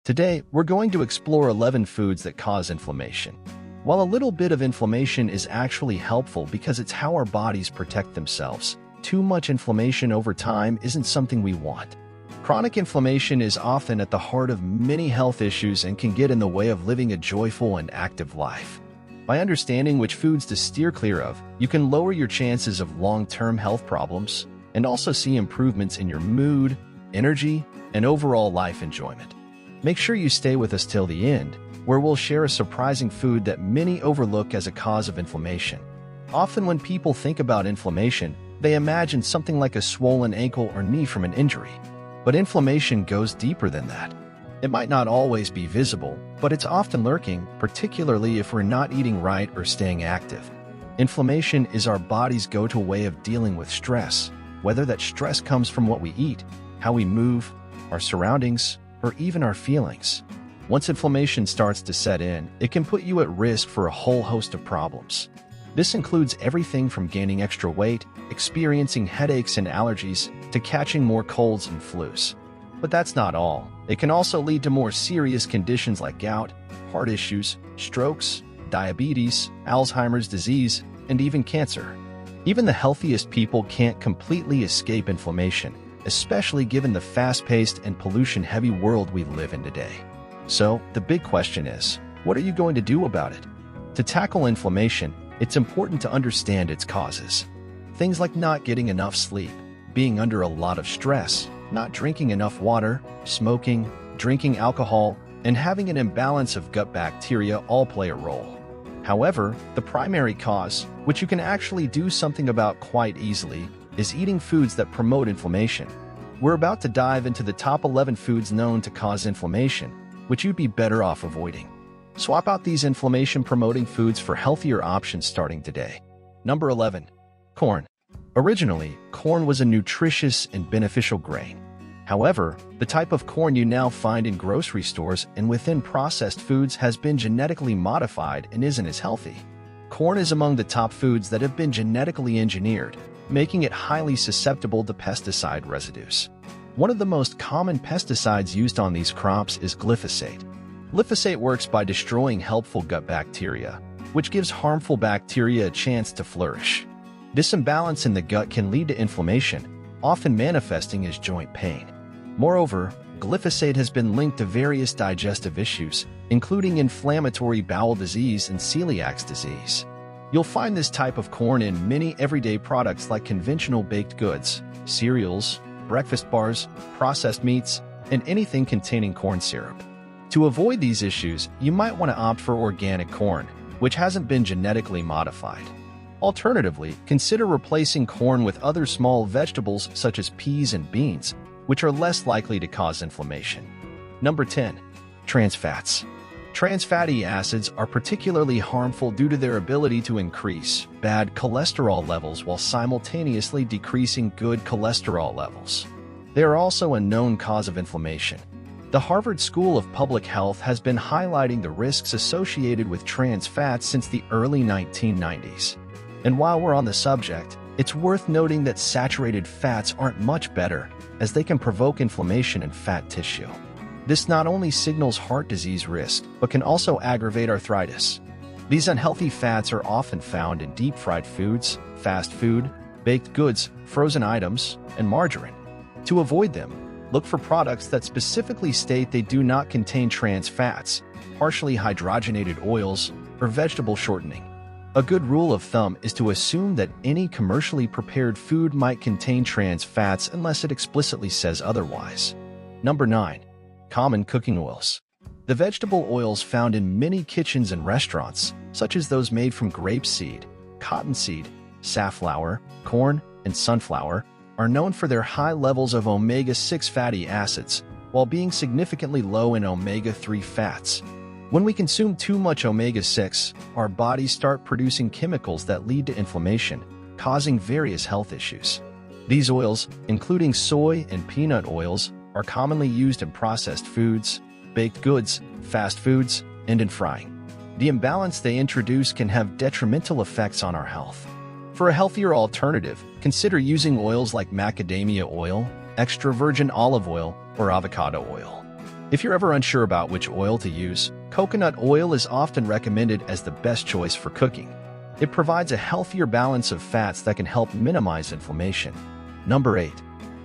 Today, we're going to explore 11 foods that cause inflammation. While a little bit of inflammation is actually helpful because it's how our bodies protect themselves, too much inflammation over time isn't something we want. Chronic inflammation is often at the heart of many health issues and can get in the way of living a joyful and active life. By understanding which foods to steer clear of, you can lower your chances of long-term health problems and also see improvements in your mood, energy, and overall life enjoyment. Make sure you stay with us till the end, where we'll share a surprising food that many overlook as a cause of inflammation. Often when people think about inflammation, they imagine something like a swollen ankle or knee from an injury. But inflammation goes deeper than that. It might not always be visible, but it's often lurking, particularly if we're not eating right or staying active. Inflammation is our body's go-to way of dealing with stress, whether that stress comes from what we eat, how we move, our surroundings, or even our feelings. Once inflammation starts to set in, it can put you at risk for a whole host of problems. This includes everything from gaining extra weight, experiencing headaches and allergies, to catching more colds and flus. But that's not all. It can also lead to more serious conditions like gout, heart issues, strokes, diabetes, Alzheimer's disease, and even cancer. Even the healthiest people can't completely escape inflammation, especially given the fast-paced and pollution-heavy world we live in today. So, the big question is, what are you going to do about it? To tackle inflammation, it's important to understand its causes. Things like not getting enough sleep, being under a lot of stress, not drinking enough water, smoking, drinking alcohol, and having an imbalance of gut bacteria all play a role. However, the primary cause, which you can actually do something about quite easily, is eating foods that promote inflammation. We're about to dive into the top 11 foods known to cause inflammation, which you'd be better off avoiding. Swap out these inflammation-promoting foods for healthier options starting today. Number 11. Corn. Originally, corn was a nutritious and beneficial grain. However, the type of corn you now find in grocery stores and within processed foods has been genetically modified and isn't as healthy. Corn is among the top foods that have been genetically engineered, making it highly susceptible to pesticide residues. One of the most common pesticides used on these crops is glyphosate. Glyphosate works by destroying helpful gut bacteria, which gives harmful bacteria a chance to flourish. This imbalance in the gut can lead to inflammation, often manifesting as joint pain. Moreover, glyphosate has been linked to various digestive issues, including inflammatory bowel disease and celiac disease. You'll find this type of corn in many everyday products like conventional baked goods, cereals, breakfast bars, processed meats, and anything containing corn syrup. To avoid these issues, you might want to opt for organic corn, which hasn't been genetically modified. Alternatively, consider replacing corn with other small vegetables such as peas and beans, which are less likely to cause inflammation. Number 10. Trans fats. Trans fatty acids are particularly harmful due to their ability to increase bad cholesterol levels while simultaneously decreasing good cholesterol levels. They are also a known cause of inflammation. The Harvard School of Public Health has been highlighting the risks associated with trans fats since the early 1990s. And while we're on the subject, it's worth noting that saturated fats aren't much better, as they can provoke inflammation in fat tissue. This not only signals heart disease risk, but can also aggravate arthritis. These unhealthy fats are often found in deep-fried foods, fast food, baked goods, frozen items, and margarine. To avoid them, look for products that specifically state they do not contain trans fats, partially hydrogenated oils, or vegetable shortening. A good rule of thumb is to assume that any commercially prepared food might contain trans fats unless it explicitly says otherwise. Number 9. Common cooking oils. The vegetable oils found in many kitchens and restaurants, such as those made from grapeseed, cottonseed, safflower, corn, and sunflower, are known for their high levels of omega-6 fatty acids, while being significantly low in omega-3 fats. When we consume too much omega-6, our bodies start producing chemicals that lead to inflammation, causing various health issues. These oils, including soy and peanut oils, are commonly used in processed foods, baked goods, fast foods, and in frying. The imbalance they introduce can have detrimental effects on our health. For a healthier alternative, consider using oils like macadamia oil, extra virgin olive oil, or avocado oil. If you're ever unsure about which oil to use, coconut oil is often recommended as the best choice for cooking. It provides a healthier balance of fats that can help minimize inflammation. Number 8.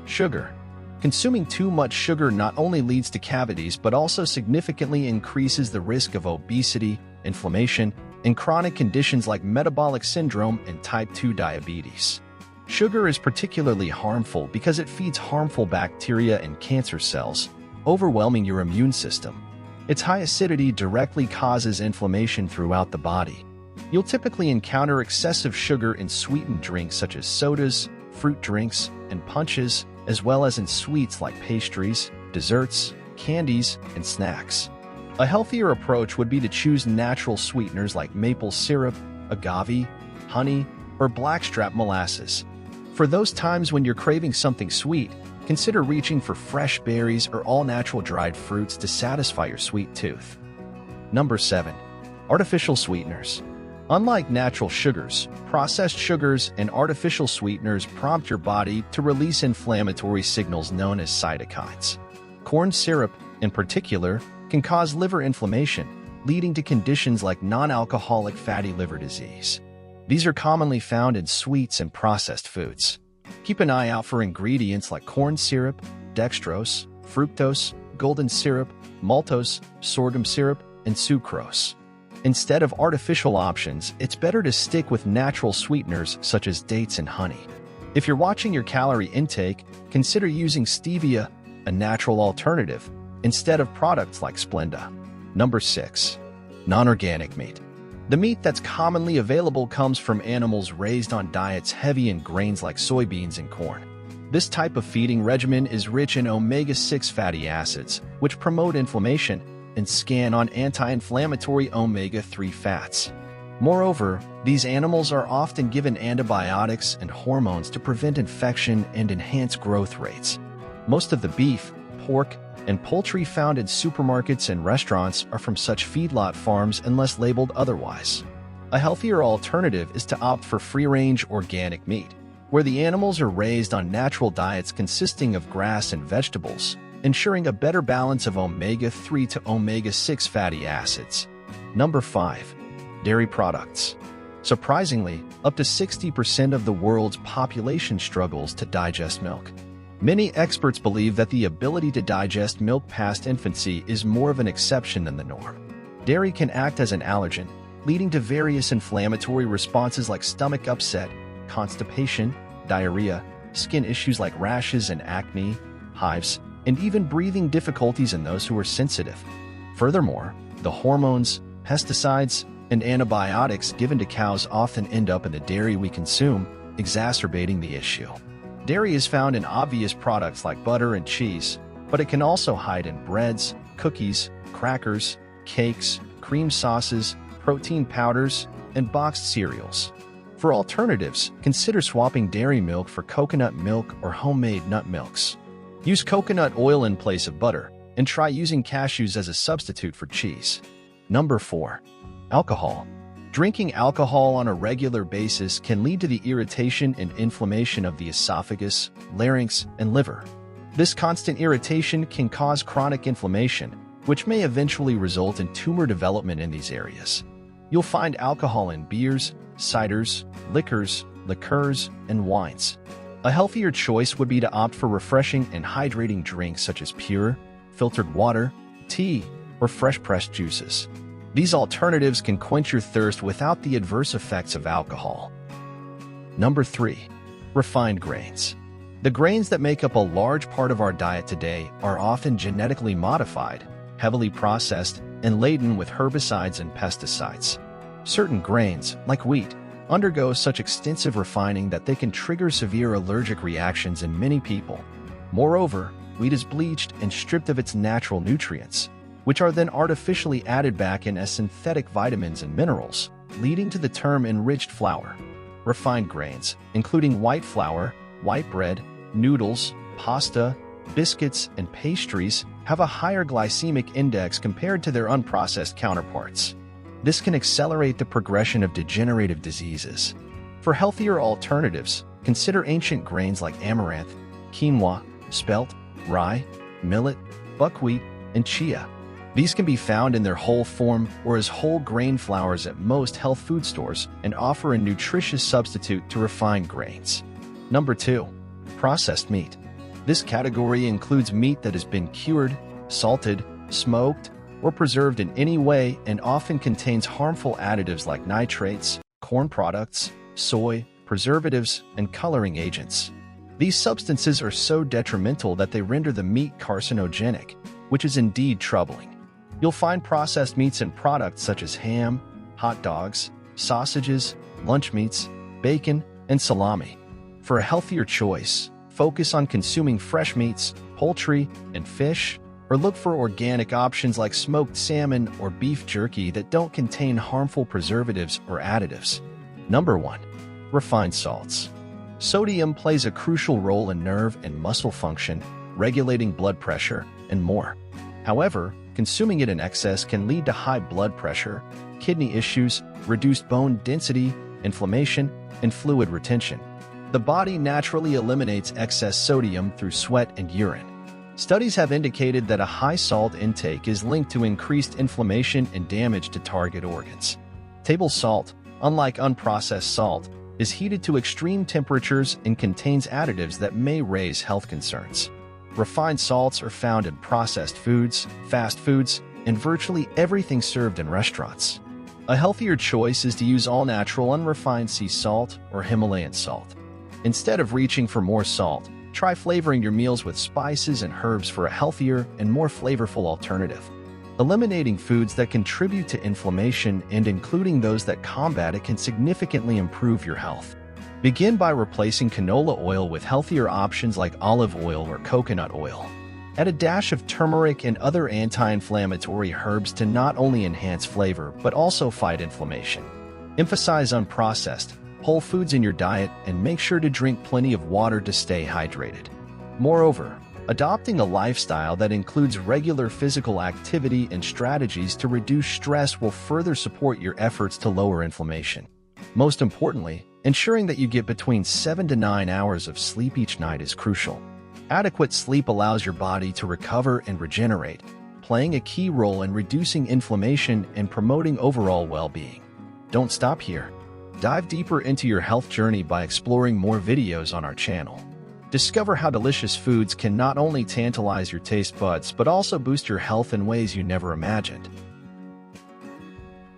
Sugar. Consuming too much sugar not only leads to cavities but also significantly increases the risk of obesity, inflammation, and chronic conditions like metabolic syndrome and type 2 diabetes. Sugar is particularly harmful because it feeds harmful bacteria and cancer cells, overwhelming your immune system. Its high acidity directly causes inflammation throughout the body. You'll typically encounter excessive sugar in sweetened drinks such as sodas, fruit drinks, and punches, as well as in sweets like pastries, desserts, candies, and snacks. A healthier approach would be to choose natural sweeteners like maple syrup, agave, honey, or blackstrap molasses. For those times when you're craving something sweet, consider reaching for fresh berries or all-natural dried fruits to satisfy your sweet tooth. Number 7. Artificial sweeteners. Unlike natural sugars, processed sugars and artificial sweeteners prompt your body to release inflammatory signals known as cytokines. Corn syrup, in particular, can cause liver inflammation, leading to conditions like non-alcoholic fatty liver disease. These are commonly found in sweets and processed foods. Keep an eye out for ingredients like corn syrup, dextrose, fructose, golden syrup, maltose, sorghum syrup, and sucrose. Instead of artificial options, it's better to stick with natural sweeteners such as dates and honey. If you're watching your calorie intake, consider using stevia, a natural alternative, instead of products like Splenda. Number 6. Non-organic meat. The meat that's commonly available comes from animals raised on diets heavy in grains like soybeans and corn. This type of feeding regimen is rich in omega-6 fatty acids, which promote inflammation, and scan on anti-inflammatory omega-3 fats. Moreover, these animals are often given antibiotics and hormones to prevent infection and enhance growth rates. Most of the beef, pork, and poultry found in supermarkets and restaurants are from such feedlot farms unless labeled otherwise. A healthier alternative is to opt for free-range organic meat, where the animals are raised on natural diets consisting of grass and vegetables, ensuring a better balance of omega-3 to omega-6 fatty acids. Number 5. Dairy products. Surprisingly, up to 60% of the world's population struggles to digest milk. Many experts believe that the ability to digest milk past infancy is more of an exception than the norm. Dairy can act as an allergen, leading to various inflammatory responses like stomach upset, constipation, diarrhea, skin issues like rashes and acne, hives, and even breathing difficulties in those who are sensitive. Furthermore, the hormones, pesticides, and antibiotics given to cows often end up in the dairy we consume, exacerbating the issue. Dairy is found in obvious products like butter and cheese, but it can also hide in breads, cookies, crackers, cakes, cream sauces, protein powders, and boxed cereals. For alternatives, consider swapping dairy milk for coconut milk or homemade nut milks. Use coconut oil in place of butter, and try using cashews as a substitute for cheese. Number 4. Alcohol. Drinking alcohol on a regular basis can lead to the irritation and inflammation of the esophagus, larynx, and liver. This constant irritation can cause chronic inflammation, which may eventually result in tumor development in these areas. You'll find alcohol in beers, ciders, liquors, liqueurs, and wines. A healthier choice would be to opt for refreshing and hydrating drinks such as pure, filtered water, tea, or fresh-pressed juices. These alternatives can quench your thirst without the adverse effects of alcohol. Number 3. Refined grains. The grains that make up a large part of our diet today are often genetically modified, heavily processed, and laden with herbicides and pesticides. Certain grains, like wheat, undergo such extensive refining that they can trigger severe allergic reactions in many people. Moreover, wheat is bleached and stripped of its natural nutrients, which are then artificially added back in as synthetic vitamins and minerals, leading to the term enriched flour. Refined grains, including white flour, white bread, noodles, pasta, biscuits, and pastries, have a higher glycemic index compared to their unprocessed counterparts. This can accelerate the progression of degenerative diseases. For healthier alternatives, consider ancient grains like amaranth, quinoa, spelt, rye, millet, buckwheat, and chia. These can be found in their whole form or as whole grain flours at most health food stores and offer a nutritious substitute to refined grains. Number 2. Processed meat. This category includes meat that has been cured, salted, smoked, or preserved in any way and often contains harmful additives like nitrates, corn products, soy, preservatives, and coloring agents. These substances are so detrimental that they render the meat carcinogenic, which is indeed troubling. You'll find processed meats in products such as ham, hot dogs, sausages, lunch meats, bacon, and salami. For a healthier choice, focus on consuming fresh meats, poultry, and fish, or look for organic options like smoked salmon or beef jerky that don't contain harmful preservatives or additives. Number 1. Refined salts. Sodium plays a crucial role in nerve and muscle function, regulating blood pressure, and more. However, consuming it in excess can lead to high blood pressure, kidney issues, reduced bone density, inflammation, and fluid retention. The body naturally eliminates excess sodium through sweat and urine. Studies have indicated that a high salt intake is linked to increased inflammation and damage to target organs. Table salt, unlike unprocessed salt, is heated to extreme temperatures and contains additives that may raise health concerns. Refined salts are found in processed foods, fast foods, and virtually everything served in restaurants. A healthier choice is to use all-natural unrefined sea salt or Himalayan salt. Instead of reaching for more salt, try flavoring your meals with spices and herbs for a healthier and more flavorful alternative. Eliminating foods that contribute to inflammation and including those that combat it can significantly improve your health. Begin by replacing canola oil with healthier options like olive oil or coconut oil. Add a dash of turmeric and other anti-inflammatory herbs to not only enhance flavor but also fight inflammation. Emphasize unprocessed, whole foods in your diet and make sure to drink plenty of water to stay hydrated. Moreover, adopting a lifestyle that includes regular physical activity and strategies to reduce stress will further support your efforts to lower inflammation. Most importantly, ensuring that you get between 7 to 9 hours of sleep each night is crucial. Adequate sleep allows your body to recover and regenerate, playing a key role in reducing inflammation and promoting overall well-being. Don't stop here. Dive deeper into your health journey by exploring more videos on our channel. Discover how delicious foods can not only tantalize your taste buds but also boost your health in ways you never imagined.